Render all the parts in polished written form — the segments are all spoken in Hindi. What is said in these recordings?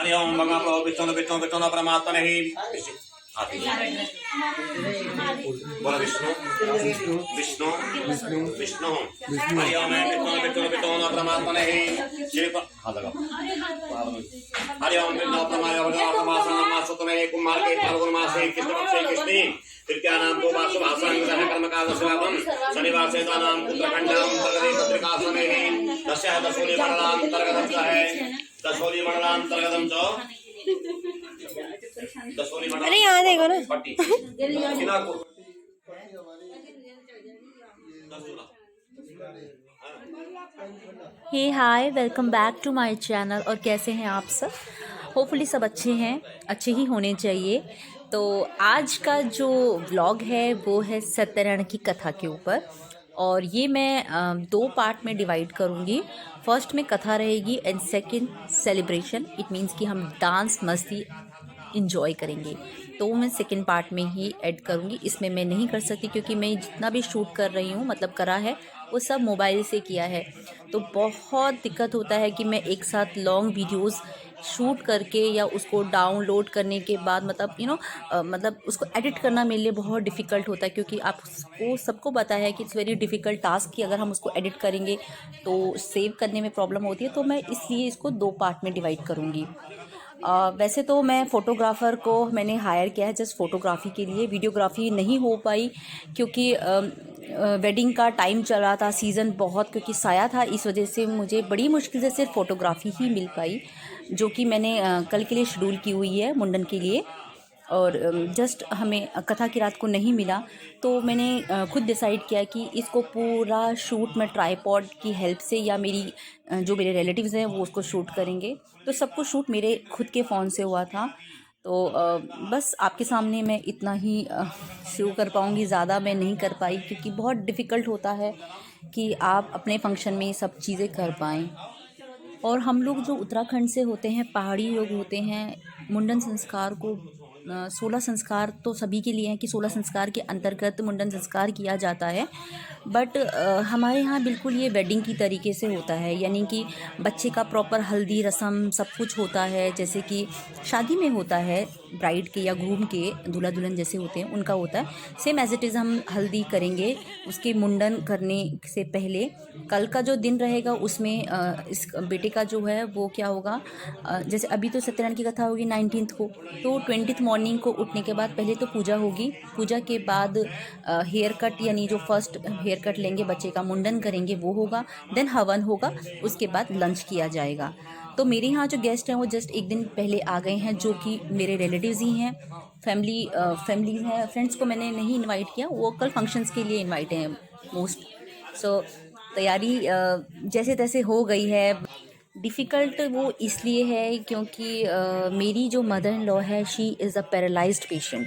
हरि ओम भगवान प्रभु विष्णु विष्णु विष्णु परमात्मा नहीं बोला विष्णु विष्णु विष्णु विष्णु हरि ओम विष्णु विष्णु विष्णु परमात्मा नहीं शिव हाथ लगाओ हरि ओम विष्णु परमात्मा कुमार के फाल्गुन मासे कृष्ण पक्षे कृष्णे तृतीया नाम दो बार शुभासन कर्मकाल शिवाम शनिवार से नाम उत्तराखंडम प्रगति पत्रिका समय दशा दशोली मंडलांतर्गत है दशोली मंडलांतर्गत जो अरे यहाँ देखो ना। Hey hi, welcome back to my channel. और कैसे हैं आप सब? होपफुली सब अच्छे हैं, अच्छे ही होने चाहिए। तो आज का जो व्लॉग है वो है सत्यनारायण की कथा के ऊपर, और ये मैं दो पार्ट में डिवाइड करूँगी। फर्स्ट में कथा रहेगी and second celebration. It means कि हम डांस मस्ती इंजॉय करेंगे, तो मैं सेकंड पार्ट में ही ऐड करूँगी। इसमें मैं नहीं कर सकती क्योंकि मैं जितना भी शूट कर रही हूँ, मतलब करा है, वो सब मोबाइल से किया है। तो बहुत दिक्कत होता है कि मैं एक साथ लॉन्ग वीडियोस शूट करके या उसको डाउनलोड करने के बाद मतलब मतलब उसको एडिट करना मेरे लिए बहुत डिफ़िकल्ट होता है, क्योंकि आपको सबको पता है कि इट्स वेरी डिफ़िकल्ट टास्क कि अगर हम उसको एडिट करेंगे तो सेव करने में प्रॉब्लम होती है। तो मैं इसलिए इसको दो पार्ट में डिवाइड करूँगी। वैसे तो मैं फ़ोटोग्राफ़र को मैंने हायर किया है जस्ट फ़ोटोग्राफ़ी के लिए। वीडियोग्राफ़ी नहीं हो पाई क्योंकि वेडिंग का टाइम चल रहा था, सीज़न बहुत क्योंकि साया था, इस वजह से मुझे बड़ी मुश्किल से सिर्फ फ़ोटोग्राफ़ी ही मिल पाई, जो कि मैंने कल के लिए शेड्यूल की हुई है मुंडन के लिए। और जस्ट हमें कथा की रात को नहीं मिला, तो मैंने खुद डिसाइड किया कि इसको पूरा शूट मैं ट्राईपॉड की हेल्प से या जो मेरे रिलेटिव्स हैं वो उसको शूट करेंगे। तो सब कुछ शूट मेरे खुद के फ़ोन से हुआ था। तो बस आपके सामने मैं इतना ही शो कर पाऊँगी, ज़्यादा मैं नहीं कर पाई क्योंकि बहुत डिफ़िकल्ट होता है कि आप अपने फंक्शन में ये सब चीज़ें कर पाएँ। और हम लोग जो उत्तराखंड से होते हैं, पहाड़ी लोग होते हैं, मुंडन संस्कार को 16 संस्कार तो सभी के लिए हैं कि 16 संस्कार के अंतर्गत मुंडन संस्कार किया जाता है। बट हमारे यहाँ बिल्कुल ये वेडिंग की तरीके से होता है, यानी कि बच्चे का प्रॉपर हल्दी रस्म सब कुछ होता है, जैसे कि शादी में होता है ब्राइड के या ग्रूम के, दूल्हा दुल्हन जैसे होते हैं उनका होता है। सेम एज इट इज़ हम हल्दी करेंगे। उसके मुंडन करने से पहले कल का जो दिन रहेगा उसमें इस बेटे का जो है वो क्या होगा, जैसे अभी तो सत्यनारायण की कथा होगी 19th को, तो 20th मॉर्निंग को उठने के बाद पहले तो पूजा होगी। पूजा के बाद हेयर कट, यानी जो फर्स्ट हेयर कट लेंगे, बच्चे का मुंडन करेंगे वो होगा, देन हवन होगा, उसके बाद लंच किया जाएगा। तो मेरे यहाँ जो गेस्ट हैं वो जस्ट एक दिन पहले आ गए हैं, जो कि मेरे रिलेटिव्स ही हैं, फैमिली हैं। फ्रेंड्स को मैंने नहीं इनवाइट किया, वो कल फंक्शंस के लिए इनवाइट हैं मोस्ट। सो तैयारी जैसे तैसे हो गई है। डिफ़िकल्ट वो इसलिए है क्योंकि मेरी जो मदर इन लॉ है, she is a paralysed patient,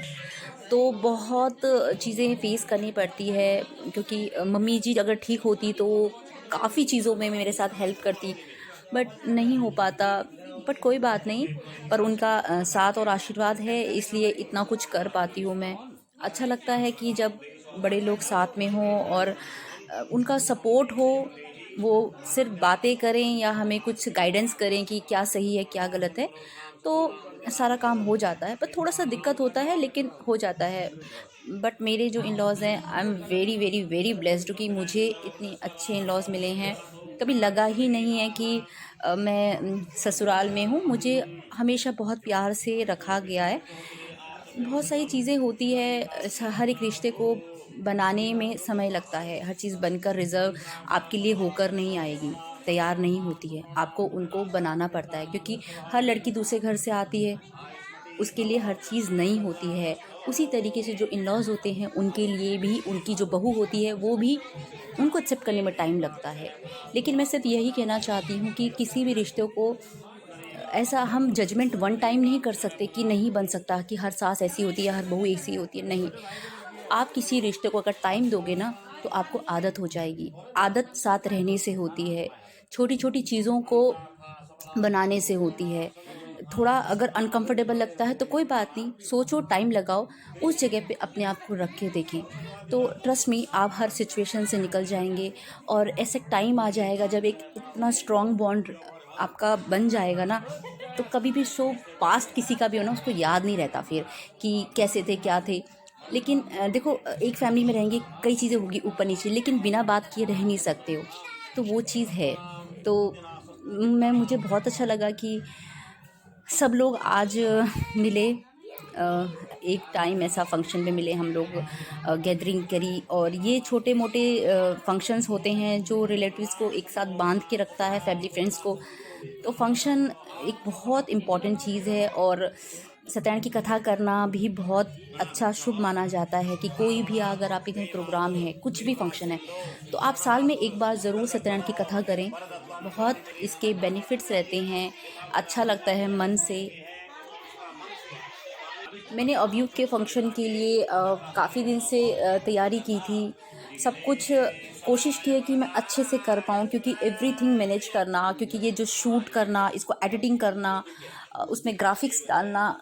तो बहुत चीज़ें फ़ेस करनी पड़ती है। क्योंकि मम्मी जी अगर ठीक होती तो काफ़ी चीज़ों में मेरे साथ हेल्प करती, बट नहीं हो पाता। बट कोई बात नहीं, पर उनका साथ और आशीर्वाद है, इसलिए इतना कुछ कर पाती हूँ मैं। अच्छा लगता है कि जब बड़े लोग साथ में हों और उनका सपोर्ट हो, वो सिर्फ बातें करें या हमें कुछ गाइडेंस करें कि क्या सही है क्या गलत है, तो सारा काम हो जाता है। पर थोड़ा सा दिक्कत होता है लेकिन हो जाता है। बट मेरे जो इन लॉज़ हैं, I am very very very blessed कि मुझे इतने अच्छे इन लॉज़ मिले हैं। कभी लगा ही नहीं है कि मैं ससुराल में हूँ। मुझे हमेशा बहुत प्यार से रखा गया है। बहुत सारी चीज़ें होती है, हर एक रिश्ते को बनाने में समय लगता है। हर चीज़ बनकर रिज़र्व आपके लिए होकर नहीं आएगी, तैयार नहीं होती है, आपको उनको बनाना पड़ता है। क्योंकि हर लड़की दूसरे घर से आती है, उसके लिए हर चीज़ नई होती है। उसी तरीके से जो इन लॉज़ होते हैं उनके लिए भी उनकी जो बहू होती है वो भी, उनको एक्सेप्ट करने में टाइम लगता है। लेकिन मैं सिर्फ यही कहना चाहती हूँ कि किसी भी रिश्ते को ऐसा हम जजमेंट वन टाइम नहीं कर सकते कि नहीं बन सकता, कि हर सास ऐसी होती है, हर बहू ऐसी होती है। नहीं, आप किसी रिश्ते को अगर टाइम दोगे ना तो आपको आदत हो जाएगी। आदत साथ रहने से होती है, छोटी छोटी चीज़ों को बनाने से होती है। थोड़ा अगर अनकंफर्टेबल लगता है तो कोई बात नहीं, सोचो, टाइम लगाओ, उस जगह पे अपने आप को रख के देखें, तो ट्रस्ट मी आप हर सिचुएशन से निकल जाएंगे। और ऐसे टाइम आ जाएगा जब एक इतना स्ट्रॉन्ग बॉन्ड आपका बन जाएगा ना, तो कभी भी शो पास्ट किसी का भी हो ना, उसको याद नहीं रहता फिर कि कैसे थे क्या थे। लेकिन देखो, एक फैमिली में रहेंगे, कई चीज़ें होगी ऊपर नीचे, लेकिन बिना बात किए रह नहीं सकते हो, तो वो चीज़ है। तो मुझे बहुत अच्छा लगा कि सब लोग आज मिले। एक टाइम ऐसा फंक्शन में मिले हम लोग, गैदरिंग करी। और ये छोटे मोटे फंक्शंस होते हैं जो रिलेटिव्स को एक साथ बांध के रखता है, फैमिली फ्रेंड्स को। तो फंक्शन एक बहुत इम्पॉर्टेंट चीज़ है। और सत्यनारायण की कथा करना भी बहुत अच्छा शुभ माना जाता है कि कोई भी अगर आपके घर प्रोग्राम है, कुछ भी फंक्शन है, तो आप साल में एक बार ज़रूर सत्यनारायण की कथा करें। बहुत इसके बेनिफिट्स रहते हैं, अच्छा लगता है मन से। मैंने अभियुग के फंक्शन के लिए काफ़ी दिन से तैयारी की थी, सब कुछ कोशिश की है कि मैं अच्छे से कर पाऊँ, क्योंकि एवरीथिंग मैनेज करना, क्योंकि ये जो शूट करना, इसको एडिटिंग करना, उसमें ग्राफिक्स डालना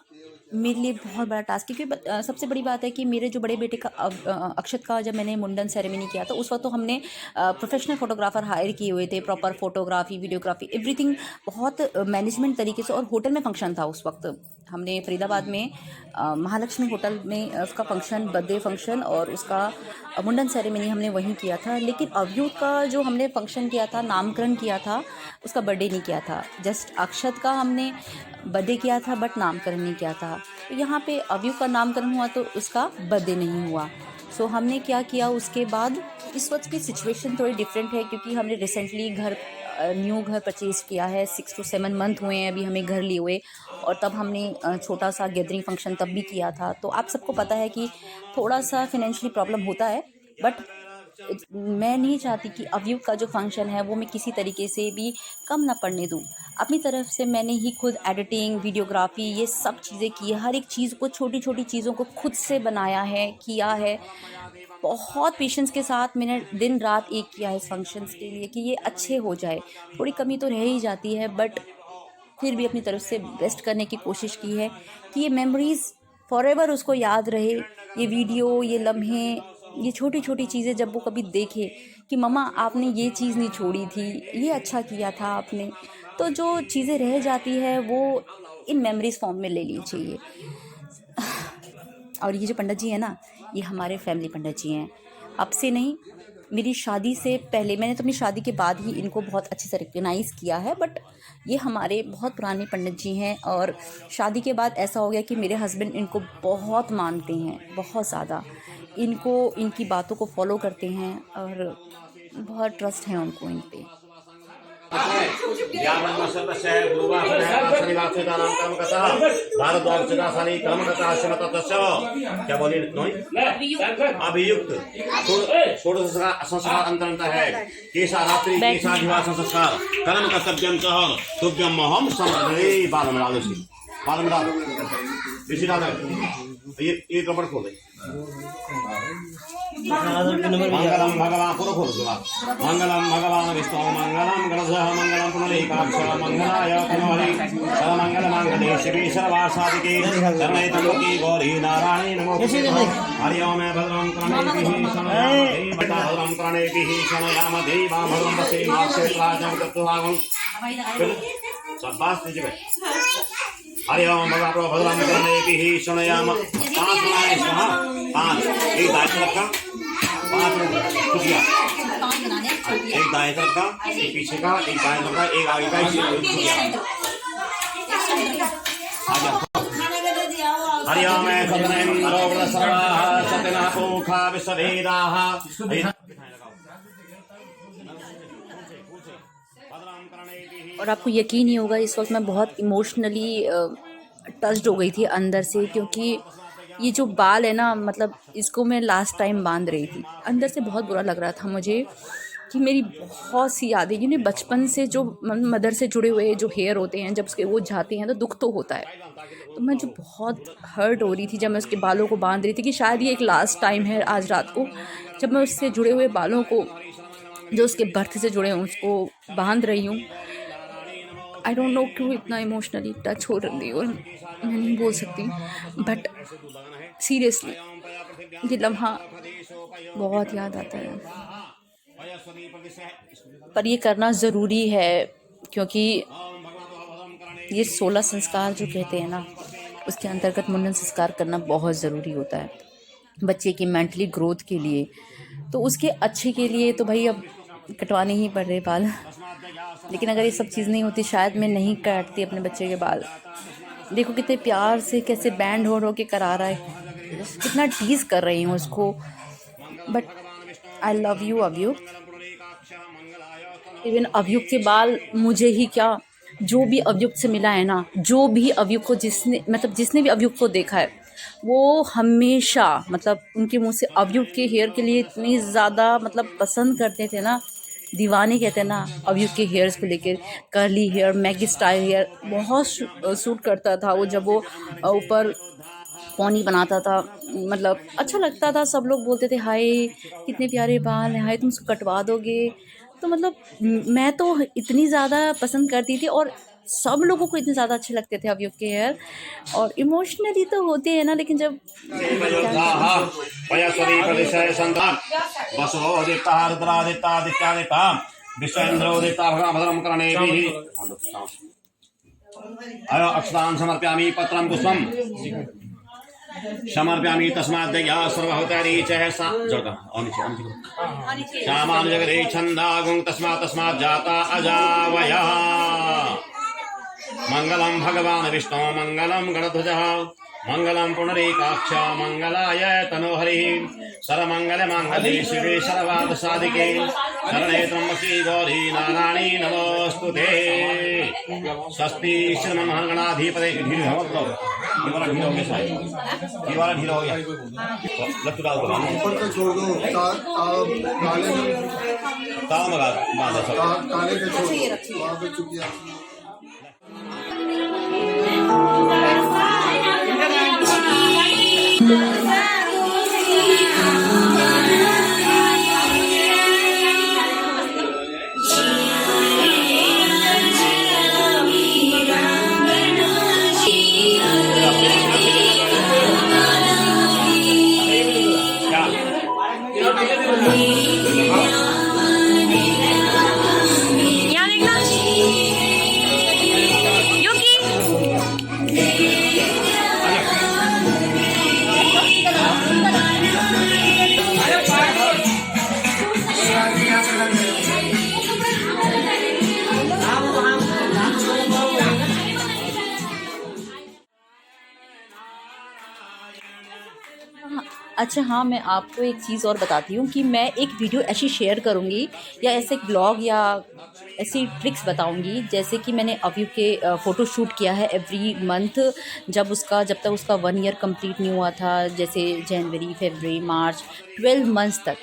मेरे लिए बहुत बड़ा टास्क है। क्योंकि सबसे बड़ी बात है कि मेरे जो बड़े बेटे का अक्षत का जब मैंने मुंडन सेरेमनी किया था, उस वक्त तो हमने प्रोफेशनल फोटोग्राफर हायर किए हुए थे, प्रॉपर फोटोग्राफी, वीडियोग्राफी, एवरीथिंग बहुत मैनेजमेंट तरीके से। और होटल में फंक्शन था उस वक्त, हमने फरीदाबाद में महालक्ष्मी होटल में उसका फंक्शन, बर्थडे फंक्शन और उसका मुंडन सेरेमनी हमने वहीं किया था। लेकिन अभियुग का जो हमने फंक्शन किया था, नामकरण किया था, उसका बर्थडे नहीं किया था। जस्ट अक्षत का हमने बर्थडे किया था, बट नामकरण नहीं किया था। तो यहाँ पे अभियुग का नामकरण हुआ तो उसका बर्थडे नहीं हुआ। सो हमने क्या किया उसके बाद, इस वक्त की सिचुएशन थोड़ी डिफरेंट है, क्योंकि हमने रिसेंटली न्यू घर परचेज़ किया है। 6 to 7 मंथ हुए हैं अभी हमें घर लिए हुए। और तब हमने छोटा सा गैदरिंग फंक्शन तब भी किया था। तो आप सबको पता है कि थोड़ा सा फाइनेंशियली प्रॉब्लम होता है, बट मैं नहीं चाहती कि अभियुग का जो फंक्शन है वो मैं किसी तरीके से भी कम ना पड़ने दूँ। अपनी तरफ से मैंने ही खुद एडिटिंग, वीडियोग्राफी, ये सब चीज़ें की है। हर एक चीज़ को, छोटी छोटी चीज़ों को खुद से बनाया है, किया है। बहुत पेशेंस के साथ मैंने दिन रात एक किया है इस फंक्शंस के लिए कि ये अच्छे हो जाए। थोड़ी कमी तो रह ही जाती है, बट फिर भी अपनी तरफ से बेस्ट करने की कोशिश की है कि ये मेमोरीज़ फॉरएवर उसको याद रहे। ये वीडियो, ये लम्हे, ये छोटी छोटी चीज़ें जब वो कभी देखे कि मम्मा आपने ये चीज़ नहीं छोड़ी थी, ये अच्छा किया था आपने, तो जो चीज़ें रह जाती है वो इन मेमोरीज़ फॉर्म में ले ली चाहिए। और ये जो पंडित जी हैं ना, ये हमारे फैमिली पंडित जी हैं। अब से नहीं, मेरी शादी से पहले, मैंने तो अपनी शादी के बाद ही इनको बहुत अच्छे से रिकग्नाइज़ किया है, बट ये हमारे बहुत पुराने पंडित जी हैं। और शादी के बाद ऐसा हो गया कि मेरे हस्बैंड इनको बहुत मानते हैं, बहुत ज़्यादा इनको, इनकी बातों को फॉलो करते हैं और बहुत ट्रस्ट है उनको इन पे। क्या बोली अभियुक्त संस्कार अंतर्गत है केशारात्रि केशाधिवास संस्कार कर्म कर्तव्यम सह तुभ्यम महम समृद्धि बालम डालो इसी डाल ये कपड़ खोल दे। मंगलम भगवान पूरा खोल दो। मंगलम भगवान विष्णु मंगलम गणेशः मंगलम पुंडरीकाक्ष मंगलाय तनोहरि सर्वमंगल मांगल्ये शिवे सर्वासादिके शरण्ये त्र्यंबके गौरी नारायणी नमोस्तुते। हरि ओम भद्रं कर्णेभिः शमयामहे भद्रं कर्णेभिः शमयामहे भद्रं पश्येमाक्षेत्राजं तत्त्वाहं शाबाश दीजिए। हरि ओम भद्रं कर्णेभिः शमयामहे 5 बनाए स्वाहा 5 एक दायित्व रखा 5 खुशियाँ एक दाएं तरफ का एक पीछे का एक बाएं तरफ का एक आगे का हरि ओम सत्यनाथोखा विश्ववेदाः। और आपको यकीन ही होगा, इस वक्त मैं बहुत इमोशनली टच्ड हो गई थी अंदर से, क्योंकि ये जो बाल है ना, मतलब इसको मैं लास्ट टाइम बांध रही थी, अंदर से बहुत बुरा लग रहा था मुझे कि मेरी बहुत सी यादें, यानी बचपन से जो मदर से जुड़े हुए जो हेयर होते हैं, जब उसके वो जाते हैं तो दुख तो होता है। तो मैं जो बहुत हर्ट हो रही थी जब मैं उसके बालों को बांध रही थी कि शायद ये एक लास्ट टाइम है आज रात को, जब मैं उससे जुड़े हुए बालों को, जो उसके बर्थ से जुड़े हैं, उसको बांध रही हूँ। आई डोंट नो क्यों इतना इमोशनली टच हो रही हूँ, मैं नहीं बोल सकती, बट सीरियसली ये लम्हा बहुत याद आता है। पर ये करना ज़रूरी है, क्योंकि ये 16 संस्कार जो कहते हैं ना, उसके अंतर्गत मुंडन संस्कार करना बहुत ज़रूरी होता है बच्चे की मेंटली ग्रोथ के लिए। तो उसके अच्छे के लिए तो भाई अब कटवाने ही पड़ रहे बाल। लेकिन अगर ये सब चीज़ नहीं होती शायद मैं नहीं काटती अपने बच्चे के बाल। देखो कितने प्यार से कैसे बैंड हो के करा रहा है, कितना टीज़ कर रही हूँ उसको। But I love you Avyukt. Even Avyukt के बाल मुझे ही क्या, जो भी अवयुक्त से मिला है ना, जो भी अवयुक्त को जिसने भी अवयुक्त को देखा है, वो हमेशा उनके मुंह से अवयुक्त के हेयर के लिए इतनी ज़्यादा पसंद करते थे ना, दीवाने कहते हैं ना अवयुक्त के हेयर्स को लेकर। Curly hair, Maggi style hair बहुत सूट करता था वो, जब वो ऊपर पौनी बनाता था, अच्छा लगता था। सब लोग बोलते थे हाय कितने प्यारे बाल हैं, हाय तुम उसको कटवा दोगे। तो मैं तो इतनी ज़्यादा पसंद करती थी और सब लोगों को इतने ज़्यादा अच्छे लगते थे अवयुक्त के हेयर। और इमोशनली तो होते हैं ना, लेकिन जब अक्षतां समर्पयामि पत्रं पुष्पं समर्पयामि तस्मात् दया सर्वभूतैरीचः श्यामां जगदे छन्दागुं तस्मात् जाता अजावया। मंगलम भगवान विष्णु मंगलम गणध्वजः मंगलम पुंडरीकाक्ष मंगलाय तनोहरि सर्वमंगल मांगल्ये शिवे सर्वार्थ साधिके शरणे त्र्यंबके गौरी नारायणी नमोस्तुते। स्वस्ति श्रीमन्महागणाधिपते। ढील हो गया साहब, ये वाला ढीला हो गया, लट्टू डाल दो ऊपर से छोड़ दो। ताल मगा बांधा सब काले के छोड़ वहां पे चुकिया। अच्छा हाँ, मैं आपको एक चीज़ और बताती हूँ कि मैं एक वीडियो ऐसी शेयर करूँगी या ऐसे एक ब्लॉग या ऐसी ट्रिक्स बताऊँगी, जैसे कि मैंने अवयुक्त के फ़ोटो शूट किया है एवरी मंथ, जब तक उसका 1 ईयर कंप्लीट नहीं हुआ था, जैसे जनवरी, फरवरी, मार्च, 12 मंथ्स तक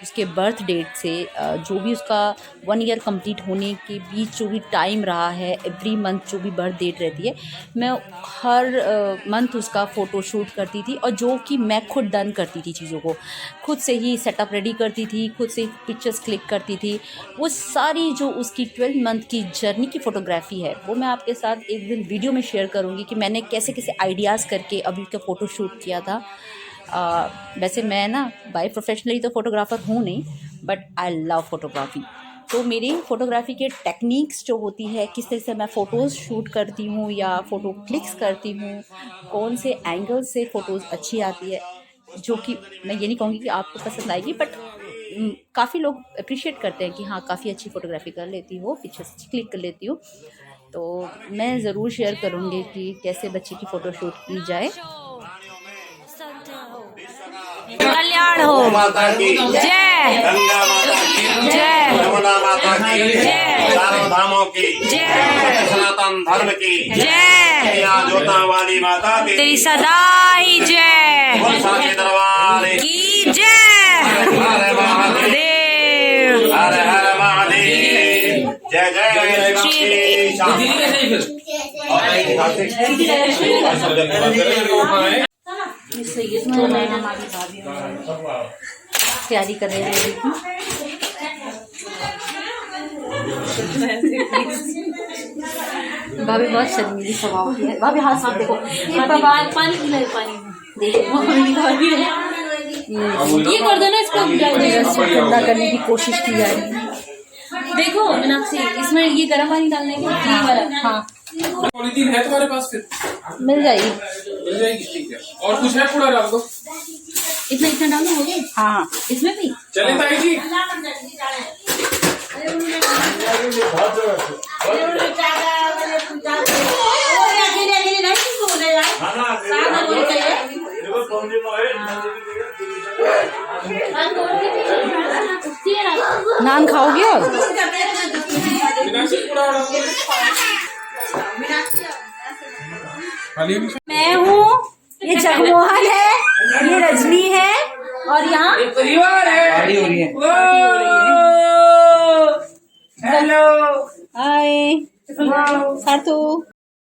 उसके बर्थ डेट से जो भी उसका 1 ईयर कंप्लीट होने के बीच जो भी टाइम रहा है, एवरी मंथ जो भी बर्थ डेट रहती है, मैं हर मंथ उसका फ़ोटो शूट करती थी। और जो कि मैं खुद डन करती थी, चीज़ों को खुद से ही सेटअप रेडी करती थी, खुद से पिक्चर्स क्लिक करती थी। वो सारी जो उसकी 12 मंथ की जर्नी की फ़ोटोग्राफ़ी है, वो मैं आपके साथ एक दिन वीडियो में शेयर करूँगी कि मैंने कैसे कैसे आइडियाज़ करके अभी का फ़ोटो शूट किया था। वैसे मैं ना बाय प्रोफेशनली तो फ़ोटोग्राफ़र हूँ नहीं, बट आई लव फ़ोटोग्राफ़ी। तो मेरी फ़ोटोग्राफ़ी के टेक्निक्स जो होती है, किस तरह से मैं फ़ोटोज़ शूट करती हूँ या फ़ोटो क्लिक्स करती हूँ, कौन से एंगल से फ़ोटोज़ अच्छी आती है, जो कि मैं ये नहीं कहूँगी कि आपको पसंद आएगी, बट काफ़ी लोग अप्रिशिएट करते हैं कि हाँ काफ़ी अच्छी फ़ोटोग्राफ़ी कर लेती हो, पिक्चर्स अच्छी क्लिक कर लेती हो। तो मैं ज़रूर शेयर करूँगी कि कैसे बच्चे की फ़ोटो शूट की जाए। कल्याण हो, माता की जय, गंगा माता की जय, यमुना माता की जय, चारों धामों की जय, सनातन धर्म की जय, जोता वाली माता की तेरी सदा ही जय के दरबार की जय। हर महादेव, देव हर हर महादेव, जय जय तैयारी कर रहे हैं। भाभी बहुत शर्मीली स्वभाव की है। भाभी हाथ साथ देखो, पानी देखो, ये कर दो ना, इसको ठंडा करने की कोशिश की जा रही है। देखो मीनाक्षी, इसमें ये गर्म पानी डालने के लिए वाला। हाँ पॉलीथीन है तुम्हारे पास फिर? मिल जाएगी। मिल जाएगी, ठीक है। और कुछ है पूरा डाल दो। इतना डालना हो गया। हाँ इसमें भी चले ताई जी। नान खाओगे? और मीनाक्षी पूरा डाल दो। खाली भी- मैं हूँ, ये जगमोहन है, ये रजनी है, और यहाँ परिवार है। पार्टी हो रही है। हेलो। हाय सार्थू।